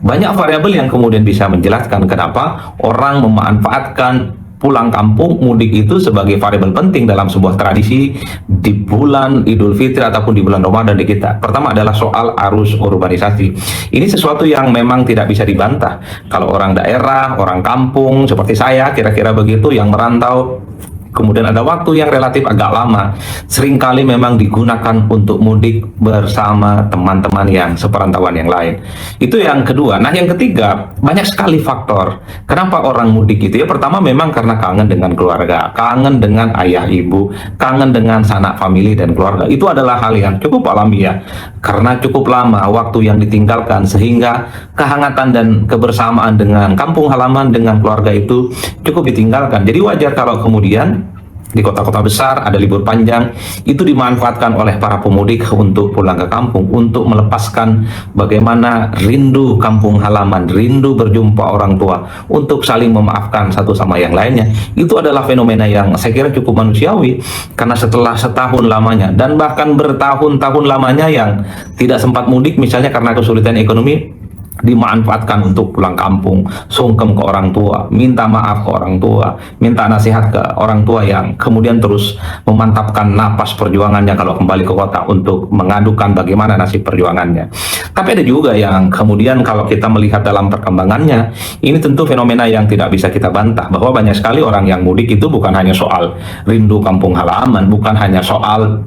banyak variabel yang kemudian bisa menjelaskan kenapa orang memanfaatkan pulang kampung mudik itu sebagai variabel penting dalam sebuah tradisi di bulan Idul Fitri ataupun di bulan Ramadan di kita. Pertama adalah soal arus urbanisasi. Ini sesuatu yang memang tidak bisa dibantah. Kalau orang daerah, orang kampung seperti saya kira-kira begitu yang merantau, kemudian ada waktu yang relatif agak lama, seringkali memang digunakan untuk mudik bersama teman-teman yang seperantauan yang lain. Itu yang kedua. Nah, yang ketiga, banyak sekali faktor kenapa orang mudik itu. Ya, pertama memang karena kangen dengan keluarga, kangen dengan ayah ibu, kangen dengan sanak famili dan keluarga. Itu adalah hal yang cukup alamiah, karena cukup lama waktu yang ditinggalkan sehingga kehangatan dan kebersamaan dengan kampung halaman, dengan keluarga itu cukup ditinggalkan. Jadi wajar kalau kemudian di kota-kota besar ada libur panjang, itu dimanfaatkan oleh para pemudik untuk pulang ke kampung, untuk melepaskan bagaimana rindu kampung halaman, rindu berjumpa orang tua, untuk saling memaafkan satu sama yang lainnya. Itu adalah fenomena yang saya kira cukup manusiawi, karena setelah setahun lamanya dan bahkan bertahun-tahun lamanya yang tidak sempat mudik misalnya karena kesulitan ekonomi, dimanfaatkan untuk pulang kampung, sungkem ke orang tua, minta maaf ke orang tua, minta nasihat ke orang tua yang kemudian terus memantapkan napas perjuangannya kalau kembali ke kota untuk mengadukan bagaimana nasib perjuangannya. Tapi ada juga yang kemudian kalau kita melihat dalam perkembangannya, ini tentu fenomena yang tidak bisa kita bantah, bahwa banyak sekali orang yang mudik itu bukan hanya soal rindu kampung halaman, bukan hanya soal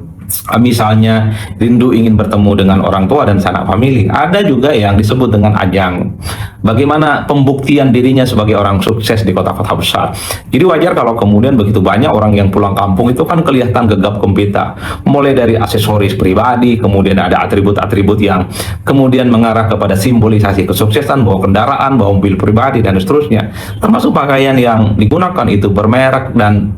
misalnya rindu ingin bertemu dengan orang tua dan sanak famili. Ada juga yang disebut dengan ajang bagaimana pembuktian dirinya sebagai orang sukses di kota-kota besar. Jadi wajar kalau kemudian begitu banyak orang yang pulang kampung itu kan kelihatan gegap gempita, mulai dari aksesoris pribadi, kemudian ada atribut-atribut yang kemudian mengarah kepada simbolisasi kesuksesan, bawa kendaraan, bawa mobil pribadi dan seterusnya, termasuk pakaian yang digunakan itu bermerek, dan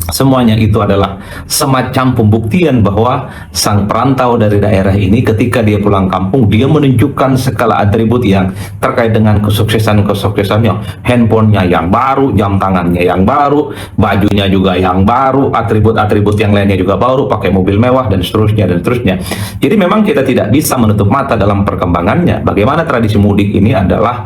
semuanya itu adalah semacam pembuktian bahwa sang perantau dari daerah ini ketika dia pulang kampung, dia menunjukkan skala atribut yang terkait dengan kesuksesannya. Handphonenya yang baru, jam tangannya yang baru, bajunya juga yang baru, atribut-atribut yang lainnya juga baru, pakai mobil mewah dan seterusnya dan seterusnya. Jadi memang kita tidak bisa menutup mata dalam perkembangannya. Bagaimana tradisi mudik ini adalah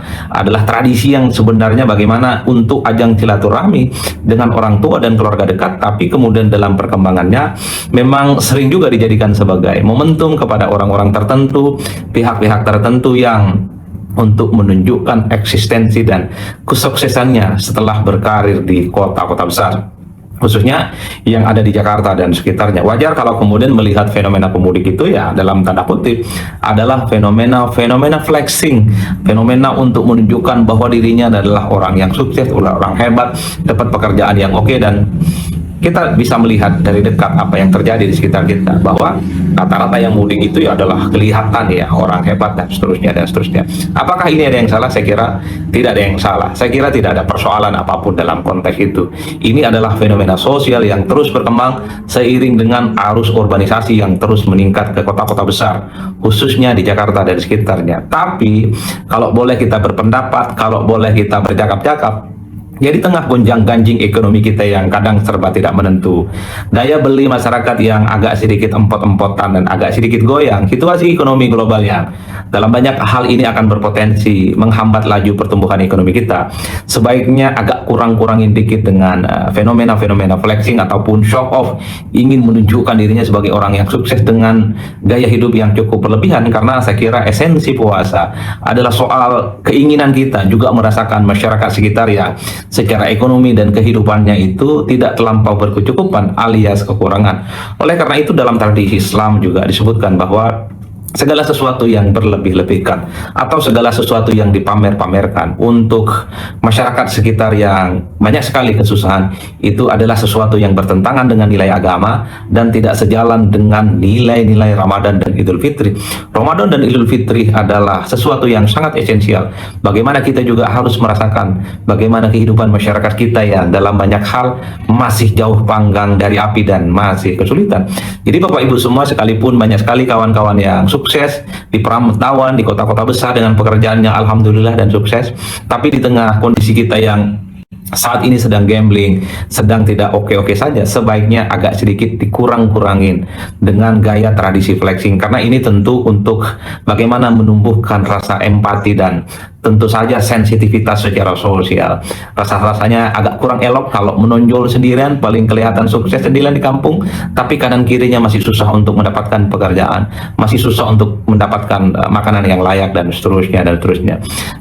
tradisi yang sebenarnya bagaimana untuk ajang silaturahmi dengan orang tua dan keluarga dekat, tapi kemudian dalam perkembangannya memang sering juga dijadikan sebagai momentum kepada orang-orang tertentu, pihak-pihak tertentu yang untuk menunjukkan eksistensi dan kesuksesannya setelah berkarir di kota-kota besar, khususnya yang ada di Jakarta dan sekitarnya. Wajar kalau kemudian melihat fenomena pemudik itu ya dalam tanda kutip adalah fenomena flexing, fenomena untuk menunjukkan bahwa dirinya adalah orang yang sukses, orang hebat, dapat pekerjaan yang oke. Dan kita bisa melihat dari dekat apa yang terjadi di sekitar kita, bahwa rata-rata yang mudik itu ya adalah kelihatan ya orang hebat dan seterusnya dan seterusnya. Apakah ini ada yang salah? Saya kira tidak ada yang salah. Saya kira tidak ada persoalan apapun dalam konteks itu. Ini adalah fenomena sosial yang terus berkembang seiring dengan arus urbanisasi yang terus meningkat ke kota-kota besar, khususnya di Jakarta dan sekitarnya. Tapi kalau boleh kita berpendapat, kalau boleh kita bercakap-cakap, ya di tengah gonjang-ganjing ekonomi kita yang kadang serba tidak menentu, daya beli masyarakat yang agak sedikit empot-empotan dan agak sedikit goyang, situasi ekonomi global yang dalam banyak hal ini akan berpotensi menghambat laju pertumbuhan ekonomi kita, sebaiknya agak kurang-kurangin dikit dengan fenomena-fenomena flexing ataupun show off, ingin menunjukkan dirinya sebagai orang yang sukses dengan gaya hidup yang cukup berlebihan. Karena saya kira esensi puasa adalah soal keinginan kita juga merasakan masyarakat sekitar yang secara ekonomi dan kehidupannya itu tidak terlampau berkecukupan alias kekurangan. Oleh karena itu dalam tradisi Islam juga disebutkan bahwa segala sesuatu yang berlebih-lebihkan atau segala sesuatu yang dipamer-pamerkan untuk masyarakat sekitar yang banyak sekali kesusahan, itu adalah sesuatu yang bertentangan dengan nilai agama dan tidak sejalan dengan nilai-nilai Ramadan dan Idul Fitri. Ramadan dan Idul Fitri adalah sesuatu yang sangat esensial. Bagaimana kita juga harus merasakan bagaimana kehidupan masyarakat kita yang dalam banyak hal masih jauh panggang dari api dan masih kesulitan. Jadi Bapak Ibu semua, sekalipun banyak sekali kawan-kawan yang sukses di perantauan, di kota-kota besar dengan pekerjaannya alhamdulillah dan sukses, tapi di tengah kondisi kita yang saat ini sedang gambling, sedang tidak oke-oke saja, sebaiknya agak sedikit dikurang-kurangin dengan gaya tradisi flexing, karena ini tentu untuk bagaimana menumbuhkan rasa empati dan tentu saja sensitivitas secara sosial. Rasa-rasanya agak kurang elok kalau menonjol sendirian, paling kelihatan sukses sendirian di kampung, tapi kanan kirinya masih susah untuk mendapatkan pekerjaan, masih susah untuk mendapatkan makanan yang layak dan seterusnya dan seterusnya.